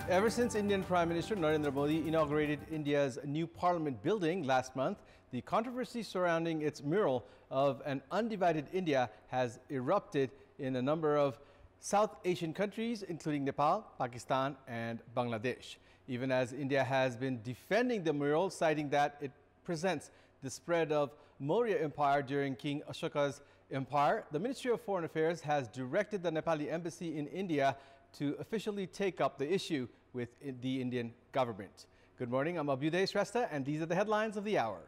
Ever since Indian Prime Minister Narendra Modi inaugurated India's new parliament building last month, the controversy surrounding its mural of an undivided India has erupted in a number of South Asian countries, including Nepal, Pakistan and Bangladesh. Even as India has been defending the mural, citing that it presents the spread of Maurya Empire during King Ashoka's empire, the Ministry of Foreign Affairs has directed the Nepali embassy in India to officially take up the issue with the Indian government. Good morning, I'm Abheudaya Shrestha, and these are the headlines of the hour.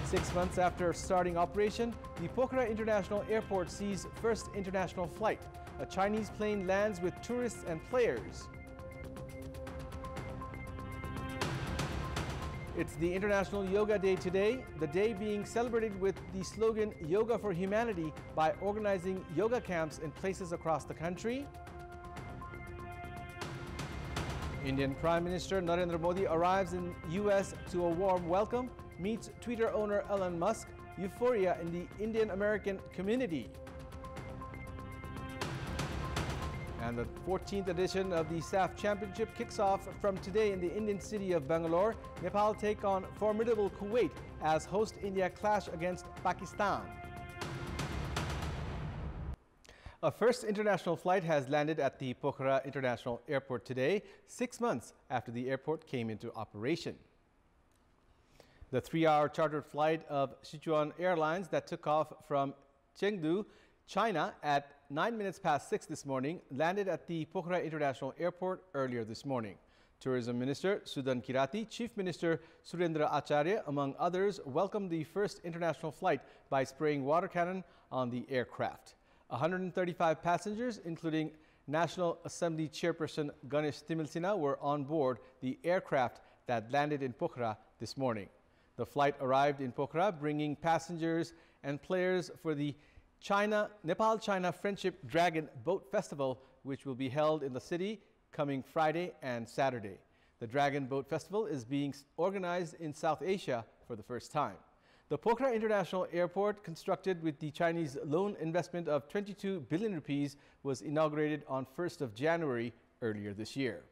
6 months after starting operation, the Pokhara International Airport sees first international flight. A Chinese plane lands with tourists and players. It's the International Yoga Day today, the day being celebrated with the slogan Yoga for Humanity by organizing yoga camps in places across the country. Indian Prime Minister Narendra Modi arrives in US to a warm welcome, meets Twitter owner Elon Musk, euphoria in the Indian-American community. And the 14th edition of the SAF Championship kicks off from today in the Indian city of Bangalore. Nepal take on formidable Kuwait as host India clash against Pakistan. A first international flight has landed at the Pokhara International Airport today, 6 months after the airport came into operation. The 3-hour chartered flight of Sichuan Airlines that took off from Chengdu, China at 6:09 this morning landed at the Pokhara International Airport earlier this morning. Tourism Minister Sudan Kirati, Chief Minister Surendra Acharya, among others, welcomed the first international flight by spraying water cannon on the aircraft. 135 passengers, including National Assembly Chairperson Ganesh Timilsina, were on board the aircraft that landed in Pokhara this morning. The flight arrived in Pokhara, bringing passengers and players for the Nepal-China Friendship Dragon Boat Festival, which will be held in the city coming Friday and Saturday. The Dragon Boat Festival is being organized in South Asia for the first time. The Pokhara International Airport, constructed with the Chinese loan investment of 22 billion rupees, was inaugurated on 1st of January earlier this year.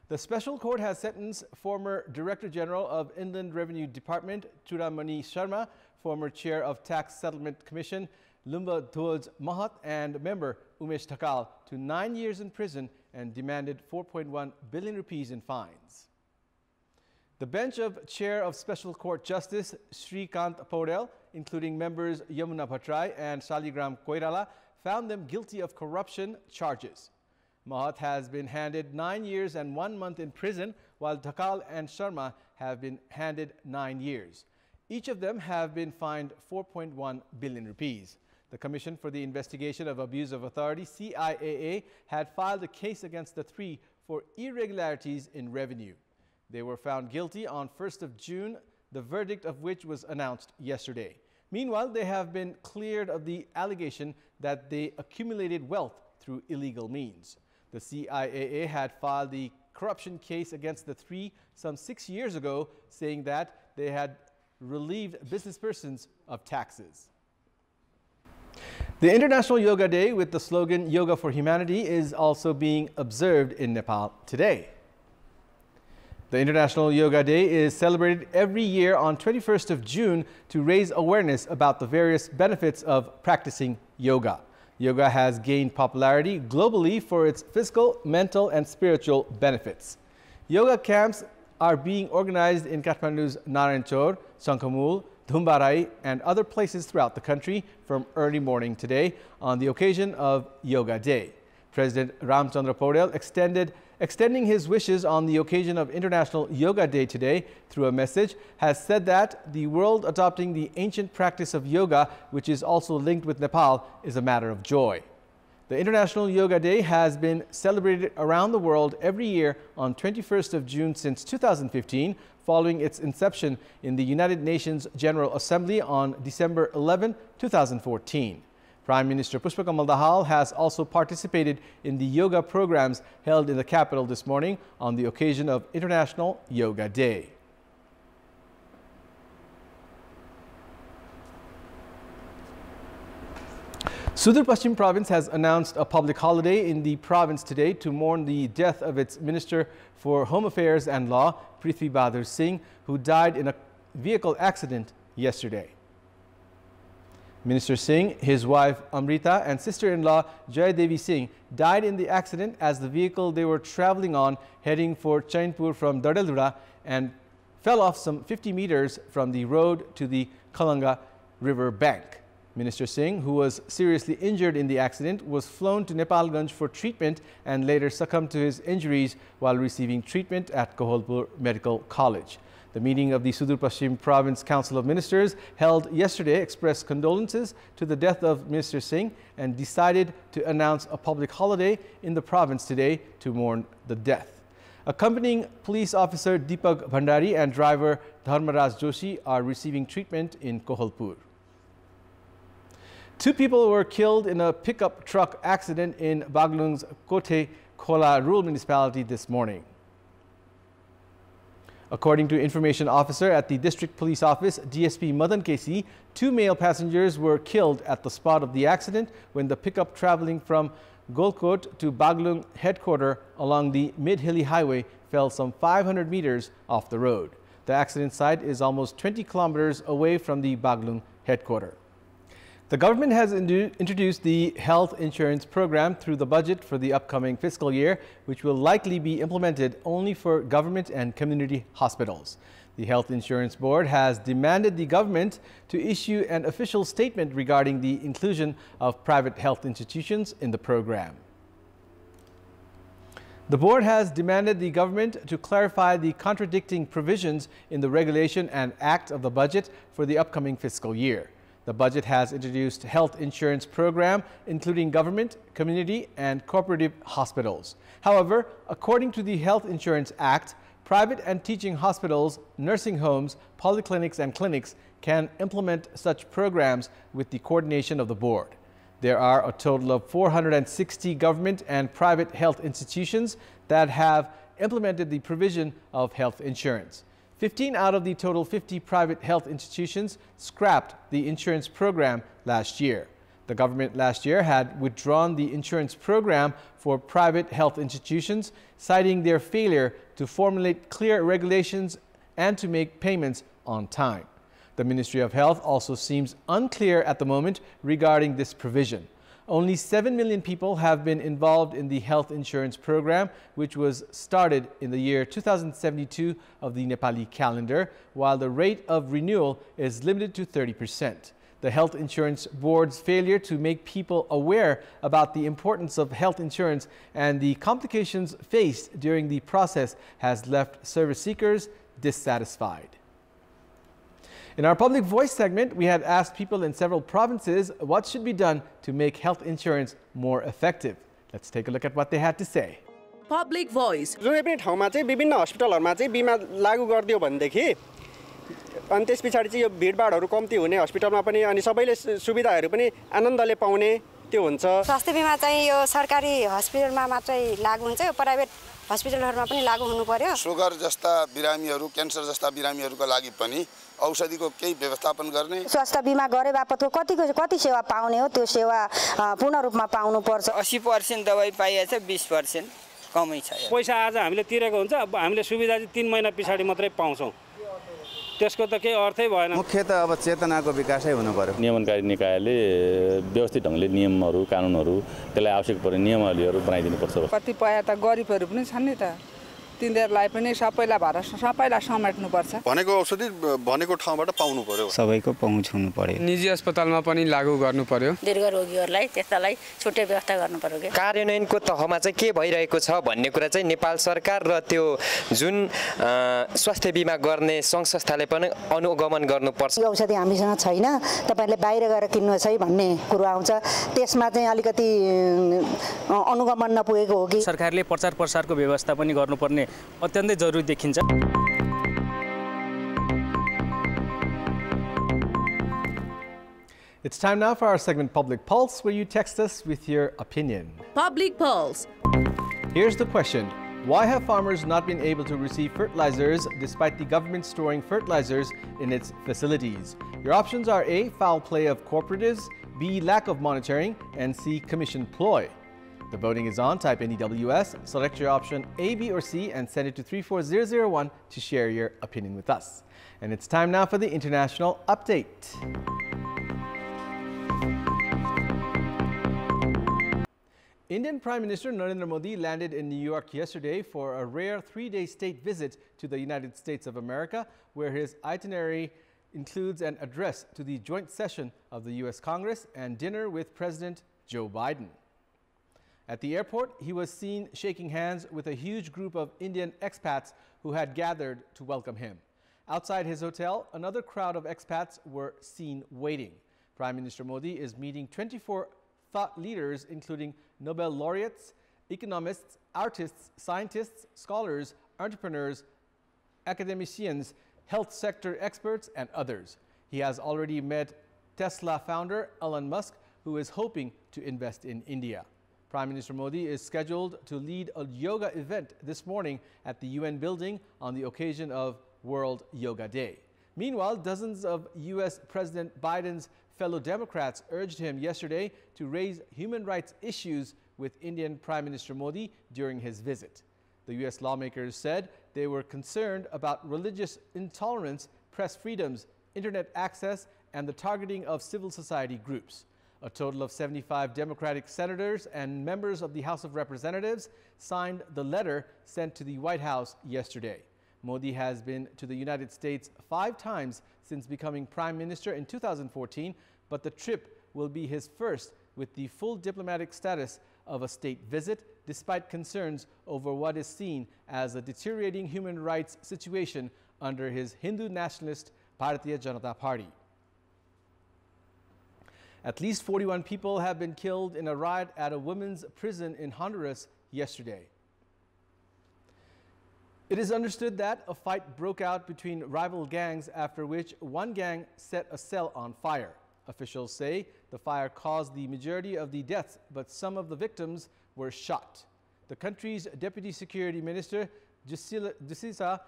The special court has sentenced former Director General of Inland Revenue Department Churamani Sharma, former Chair of Tax Settlement Commission Lumba Dhoj Mahat, and member Umesh Thakal to 9 years in prison and demanded 4.1 billion rupees in fines. The bench of Chair of Special Court Justice Shrikant Paudel, including members Yamuna Bhattrai and Shaligram Koirala, found them guilty of corruption charges. Mahat has been handed 9 years and 1 month in prison, while Thakal and Sharma have been handed 9 years. Each of them have been fined 4.1 billion rupees. The Commission for the Investigation of Abuse of Authority, CIAA, had filed a case against the three for irregularities in revenue. They were found guilty on 1st of June, the verdict of which was announced yesterday. Meanwhile, they have been cleared of the allegation that they accumulated wealth through illegal means. The CIAA had filed the corruption case against the three some 6 years ago, saying that they had relieved businesspersons of taxes. The International Yoga Day with the slogan Yoga for Humanity is also being observed in Nepal today. The International Yoga Day is celebrated every year on 21st of June to raise awareness about the various benefits of practicing yoga. Yoga has gained popularity globally for its physical, mental, and spiritual benefits. Yoga camps are being organized in Kathmandu's Narayanchor, Sangkamul, Dhumbarai, and other places throughout the country from early morning today on the occasion of Yoga Day. President Ramchandra Paudel extending his wishes on the occasion of International Yoga Day today through a message, has said that the world adopting the ancient practice of yoga, which is also linked with Nepal, is a matter of joy. The International Yoga Day has been celebrated around the world every year on 21st of June since 2015, following its inception in the United Nations General Assembly on December 11, 2014. Prime Minister Pushpa Kamal Dahal has also participated in the yoga programs held in the capital this morning on the occasion of International Yoga Day. Sudarpaschim province has announced a public holiday in the province today to mourn the death of its Minister for Home Affairs and Law, Prithvi Bahadur Singh, who died in a vehicle accident yesterday. Minister Singh, his wife Amrita and sister-in-law Jai Devi Singh died in the accident as the vehicle they were traveling on heading for Chainpur from Dadaldura and fell off some 50 meters from the road to the Kalanga river bank. Minister Singh, who was seriously injured in the accident, was flown to Nepalganj for treatment and later succumbed to his injuries while receiving treatment at Kohalpur Medical College. The meeting of the Sudarpaschim Province Council of Ministers held yesterday expressed condolences to the death of Minister Singh and decided to announce a public holiday in the province today to mourn the death. Accompanying police officer Deepak Bhandari and driver Dharmaraj Joshi are receiving treatment in Kohalpur. 2 people were killed in a pickup truck accident in Baglung's Kote Khola rural municipality this morning. According to information officer at the district police office, DSP Madan Kesi, 2 male passengers were killed at the spot of the accident when the pickup traveling from Golkot to Baglung headquarters along the mid-hilly highway fell some 500 meters off the road. The accident site is almost 20 kilometers away from the Baglung headquarters. The government has introduced the health insurance program through the budget for the upcoming fiscal year, which will likely be implemented only for government and community hospitals. The Health Insurance Board has demanded the government to issue an official statement regarding the inclusion of private health institutions in the program. The board has demanded the government to clarify the contradicting provisions in the regulation and act of the budget for the upcoming fiscal year. The budget has introduced health insurance program, including government, community, and cooperative hospitals. However, according to the Health Insurance Act, private and teaching hospitals, nursing homes, polyclinics, and clinics can implement such programs with the coordination of the board. There are a total of 460 government and private health institutions that have implemented the provision of health insurance. 15 out of the total 50 private health institutions scrapped the insurance program last year. The government last year had withdrawn the insurance program for private health institutions, citing their failure to formulate clear regulations and to make payments on time. The Ministry of Health also seems unclear at the moment regarding this provision. Only 7 million people have been involved in the health insurance program, which was started in the year 2072 of the Nepali calendar, while the rate of renewal is limited to 30%. The Health Insurance Board's failure to make people aware about the importance of health insurance and the complications faced during the process has left service seekers dissatisfied. In our Public Voice segment, we had asked people in several provinces what should be done to make health insurance more effective. Let's take a look at what they had to say. Public Voice. जुनै पनि ठाउँमा चाहिँ विभिन्न हस्पिटलहरुमा चाहिँ बीमा लागू गर्दियो भनेदेखि अनि त्यसपछि चाहिँ यो भिडभाडहरु कम्ती हुने हस्पिटलमा पनि अनि सबैले सुविधाहरु पनि आनन्दले पाउने त्यो हुन्छ। स्वास्थ्य बीमा चाहिँ यो सरकारी हस्पिटलमा मात्रै लागू हुन्छ, यो प्राइभेट हस्पिटलहरुमा पनि लागू हुनु पर्यो। सुगर जस्ता बिरामीहरु, क्यान्सर जस्ता बिरामीहरुको लागि पनि औषधिको केही व्यवस्थापन गर्ने। स्वास्थ्य बीमा गरे बापत कति सेवा पाउने हो, त्यो सेवा पूर्ण रूपमा पाउनु पर्छ। 80% दबाई पाइएछ, 20% कमै छ। पैसा आज हामीले तिरेको हुन्छ, अब हामीले सुविधा चाहिँ 3 महिना पछाडी मात्रै पाउँछौं। त्यसको त केही अर्थै भएन। मुख्य त अब चेतनाको विकासै हुनु पर्यो। नियमनकारी निकायले व्यवस्थित ढंगले नियमहरु, कानुनहरु, त्यसलाई आवश्यक पर्ने नियमावलीहरु बनाइदिनु पर्छ। कतिपय त गरिबहरु पनि छन् नि त, तिनीहरुलाई पनि सबैलाई समेट्नु पर्छ। भनेको औषधि भनेको ठाउँबाट पाउनु पर्यो, सबैको पहुँच हुनु पर्यो। निजी अस्पतालमा पनि लागू गर्नु पर्यो। दीर्घ रोगीहरुलाई त्यसलाई छुट्टै व्यवस्था गर्नु पर्यो के। कार्यान्वयनको तहमा चाहिँ के भइरहेको छ भन्ने कुरा चाहिँ नेपाल सरकार र त्यो जुन स्वास्थ्य बीमा गर्ने संघ संस्थाले पनि अनुगमन गर्नुपर्छ। यो औषधि हामीसँग छैन, तपाईहरुले बाहिर गएर किन्नुहोस् है भन्ने कुरा आउँछ, त्यसमा चाहिँ अलिकति अनुगमन नपुगेको हो कि। सरकारले प्रचार प्रसारको व्यवस्था पनि गर्नुपर्ने अत्यन्तै जरुरी देखिन्छ। It's time now for our segment Public Pulse, where you text us with your opinion. Public Pulse. Here's the question. Why have farmers not been able to receive fertilizers despite the government storing fertilizers in its facilities? Your options are A, foul play of cooperatives, B. Lack of monitoring, and C. Commission ploy. The voting is on. Type NEWS, select your option A, B, or C, and send it to 34001 to share your opinion with us. And it's time now for the international update. Indian Prime Minister Narendra Modi landed in New York yesterday for a rare 3-day state visit to the United States of America, where his itinerary includes an address to the joint session of the U.S. Congress and dinner with President Joe Biden. At the airport, he was seen shaking hands with a huge group of Indian expats who had gathered to welcome him. Outside his hotel, another crowd of expats were seen waiting. Prime Minister Modi is meeting 24 thought leaders, including Nobel laureates, economists, artists, scientists, scholars, entrepreneurs, academicians, health sector experts, and others. He has already met Tesla founder Elon Musk, who is hoping to invest in India. Prime Minister Modi is scheduled to lead a yoga event this morning at the UN building on the occasion of World Yoga Day. Meanwhile, dozens of U.S. President Biden's fellow Democrats urged him yesterday to raise human rights issues with Indian Prime Minister Modi during his visit. The U.S. lawmakers said they were concerned about religious intolerance, press freedoms, internet access, and the targeting of civil society groups. A total of 75 Democratic senators and members of the House of Representatives signed the letter sent to the White House yesterday. Modi has been to the United States 5 times since becoming Prime Minister in 2014, but the trip will be his first with the full diplomatic status of a state visit, despite concerns over what is seen as a deteriorating human rights situation under his Hindu nationalist Bharatiya Janata Party. At least 41 people have been killed in a riot at a women's prison in Honduras yesterday. It is understood that a fight broke out between rival gangs, after which one gang set a cell on fire. Officials say the fire caused the majority of the deaths, but some of the victims were shot. The country's Deputy Security Minister, Jusisa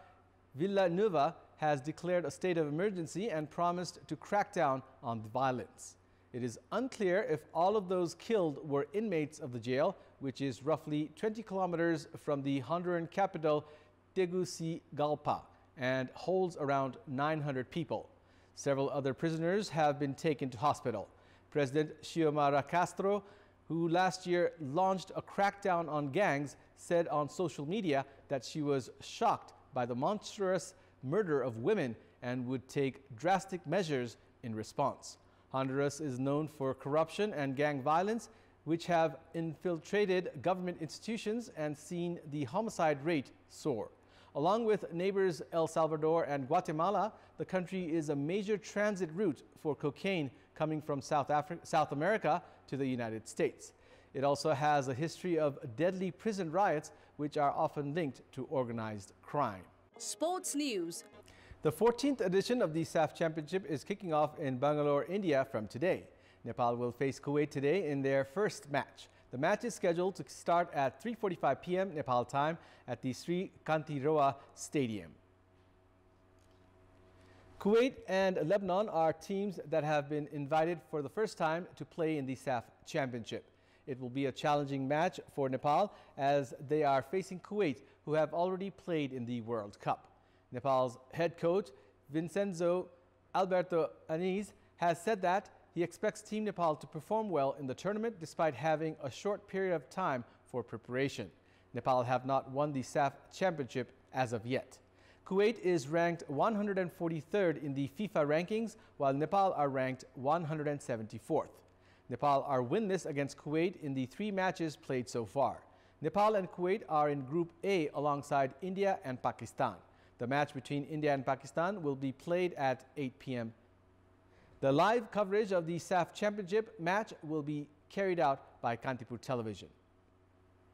Villanueva, has declared a state of emergency and promised to crack down on the violence. It is unclear if all of those killed were inmates of the jail, which is roughly 20 kilometers from the Honduran capital, Tegucigalpa, and holds around 900 people. Several other prisoners have been taken to hospital. President Xiomara Castro, who last year launched a crackdown on gangs, said on social media that she was shocked by the monstrous murder of women and would take drastic measures in response. Honduras is known for corruption and gang violence, which have infiltrated government institutions and seen the homicide rate soar. Along with neighbors El Salvador and Guatemala, the country is a major transit route for cocaine coming from South America to the United States. It also has a history of deadly prison riots, which are often linked to organized crime. Sports news. The 14th edition of the SAF Championship is kicking off in Bangalore, India from today. Nepal will face Kuwait today in their first match. The match is scheduled to start at 3:45 p.m. Nepal time at the Sri Kantiroa Stadium. Kuwait and Lebanon are teams that have been invited for the first time to play in the SAF Championship. It will be a challenging match for Nepal as they are facing Kuwait, who have already played in the World Cup. Nepal's head coach, Vincenzo Alberto Aniz, has said that he expects Team Nepal to perform well in the tournament despite having a short period of time for preparation. Nepal have not won the SAF Championship as of yet. Kuwait is ranked 143rd in the FIFA rankings, while Nepal are ranked 174th. Nepal are winless against Kuwait in the 3 matches played so far. Nepal and Kuwait are in Group A alongside India and Pakistan. The match between India and Pakistan will be played at 8 p.m. The live coverage of the SAF Championship match will be carried out by Kantipur Television.